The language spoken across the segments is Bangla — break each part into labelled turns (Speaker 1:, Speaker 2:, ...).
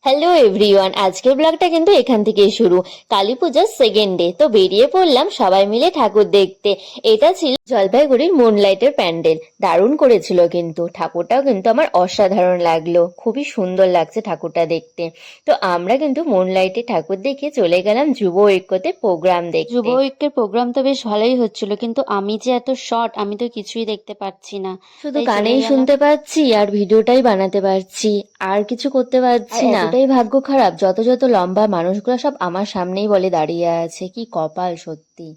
Speaker 1: হ্যালো এভরিওয়ান, আজকের ব্লগটা কিন্তু এখান থেকেই শুরু। কালী পূজার সেকেন্ড ডে, তো বেরিয়ে পড়লাম সবাই মিলে ঠাকুর দেখতে। এটা ছিল জলপাইগুড়ির মুনলাইটের প্যান্ডেল। দারুণ করেছিল, কিন্তু ঠাকুরটাও কিন্তু আমার অসাধারণ লাগলো, খুবই সুন্দর লাগছে ঠাকুরটা দেখতে। তো আমরা কিন্তু মুনলাইটে ঠাকুর দেখে চলে গেলাম যুব ঐক্যতে প্রোগ্রাম দেখতে।
Speaker 2: যুব ঐক্যের প্রোগ্রাম তো বেশ ভালোই হচ্ছিল, কিন্তু আমি যে এত শর্ট আমি তো কিছুই দেখতে পাচ্ছি না।
Speaker 1: শুধু
Speaker 2: তাই চলে
Speaker 1: কানেই
Speaker 2: গেলাম।
Speaker 1: শুনতে পাচ্ছি আর ভিডিওটাই বানাতে পারছি, আর কিছু করতে পারছি না। এতটাই ভাগ্য খারাপ, যত যত লম্বা মানুষগুলো সব আমার সামনেই বলে দাঁড়িয়ে আছে। কি কপাল সত্যি।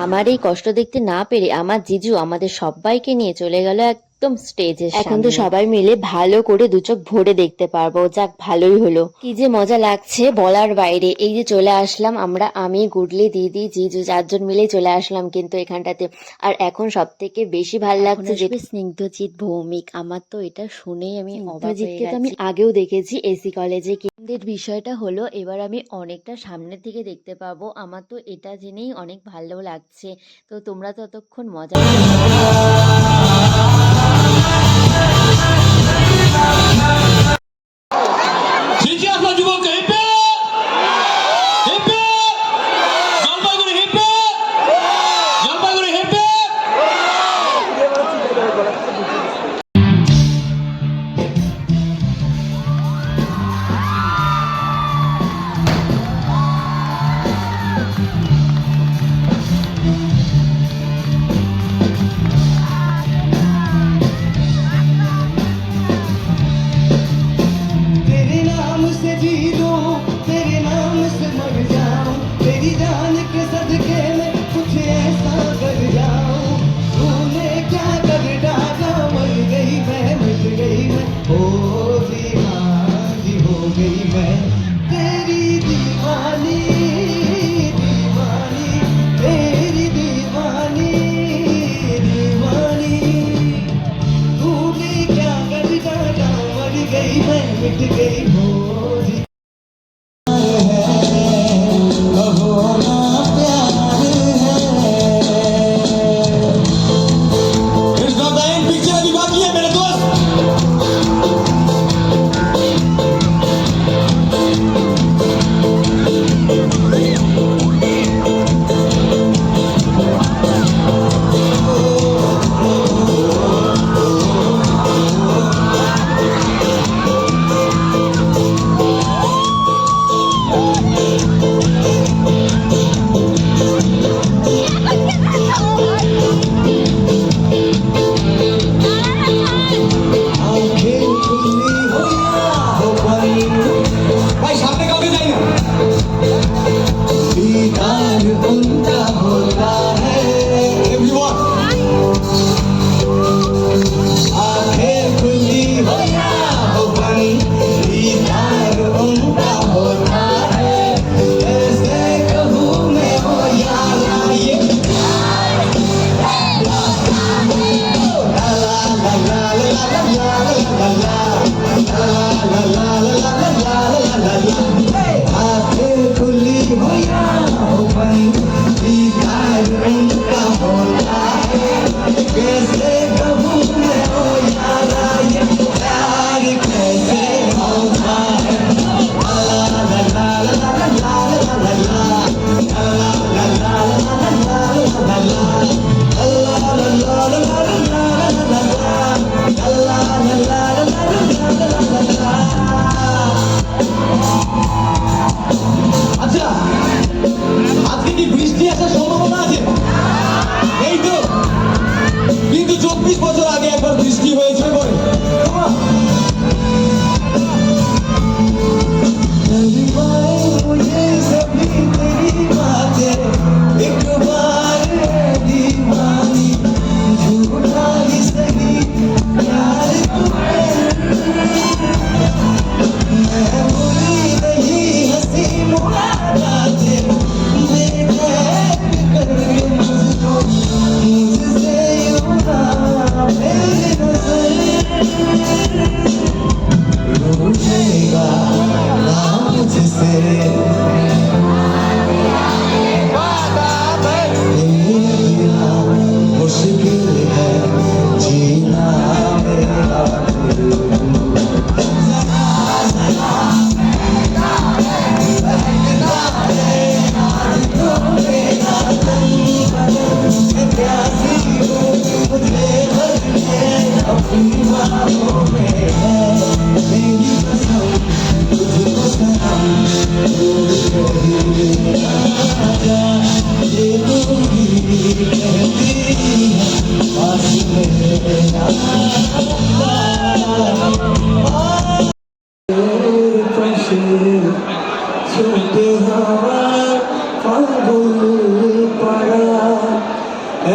Speaker 1: আমার এই কষ্ট দেখতে না পেরে আমার জিজু আমাদের সবাইকে নিয়ে চলে গেল একদম স্টেজের সামনে। এখন তো সবাই মিলে ভালো করে দু চোখ ভরে দেখতে পারবো। যাক, ভালোই হলো। কি যে মজা লাগছে বলার বাইরে। এই যে চলে আসলাম আমরা, আমি, গুডলি, দিদি, জিজু, চারজন মিলেই চলে আসলাম কিন্তু এখানটাতে। আর এখন সব থেকে বেশি ভালো লাগছে যে স্নিগ্ধজিৎ ভৌমিক। আমার তো এটা শুনেই আমি অবাক হয়ে গেছি। তো আমি আগেও দেখেছি এসি কলেজে। কিন্তু বিষয়টা হলো এবার আমি অনেকটা সামনের থেকে দেখতে পাবো। আমার তো এটা জেনেই অনেক ভালো লাগছে। তো তোমরা ততক্ষণ মজা
Speaker 3: 지지하사 주먹 힘빼! 힘빼! 연방으로 힘빼! 연방으로 힘빼!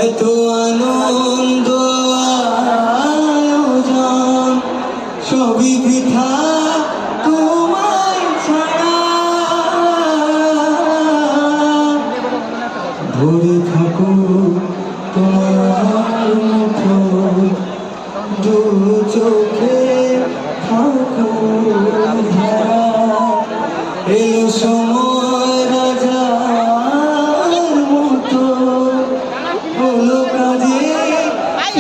Speaker 4: এত আনন্দ আয়োজন সবই বৃথা তোমায় ছাড়া ভরে থাকো তোমার মুঠো দু চোখে থাকো ধারা এলো সময় রাজার মতো হলো কাজে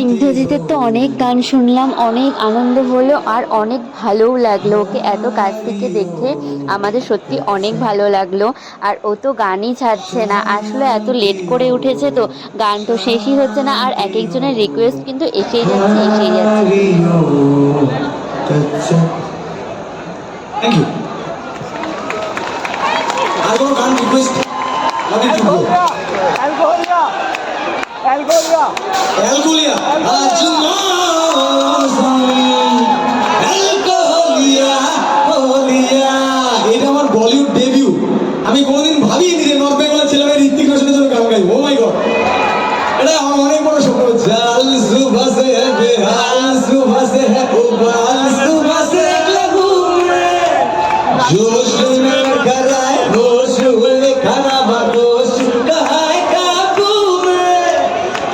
Speaker 2: ইন্দ্রজিতের তো অনেক গান শুনলাম, অনেক আনন্দ হলো আর অনেক ভালোও লাগলো। ওকে এত কাছ থেকে দেখে আমাদের সত্যি অনেক ভালো লাগলো। আর ও তো গানই ছাড়ছে না, আসলে এত লেট করে উঠেছে তো গান তো শেষই হচ্ছে না, আর এক একজনের রিকোয়েস্ট কিন্তু এসেই যাচ্ছে এসেই যাচ্ছে।
Speaker 4: Thank you. আর কোনো গান রিকোয়েস্ট আমি দিব অ্যালকোহলিয়া আজ অ্যালকোহলিয়া হোলিয়া। এটা আমার বলিউড ডেবিউ। আমি কোনোদিন ভাবিনি যে নর্থ বেঙ্গলের ছেলেমেয়ে ঋত্বিক রোশনের জন্য গান গাইবো। ও মাই গড, এটা আমার অনেক বড় স্বপ্ন। জাল সুবহ সে হ্যায় বেহাল সুবহ সে হ্যায় উবাল সুবহ সে একলা ঘুমে जोश में कराए होश हुए खाना बदोश कहाए काबू में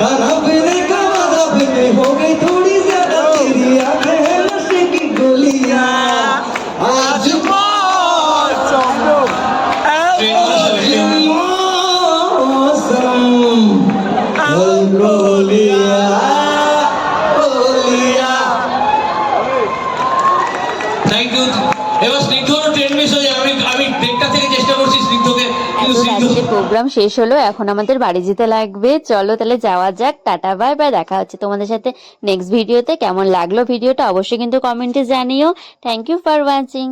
Speaker 4: खाना पीने का मजा पीने हो गई थोड़ी ज्यादा तेरी आंखें हैं नशे की गोलियां आज मौसम गोलियां
Speaker 3: থ্যাংক ইউ। এবার স্নিগ্ধর ট্রেন মিস হয়ে যায়। আমি দেড়টা থেকে চেষ্টা করছি স্নিগ্ধকে, কিন্তু স্নিগ্ধ
Speaker 2: আজকে প্রোগ্রাম শেষ হলো, এখন আমাদের বাড়ি যেতে লাগবে। চলো তাহলে যাওয়া যাক। টাটা বাই বাই, দেখা হচ্ছে তোমাদের সাথে নেক্সট ভিডিওতে। কেমন লাগলো ভিডিওটা অবশ্যই কিন্তু কমেন্টে জানিও। Thank you for watching.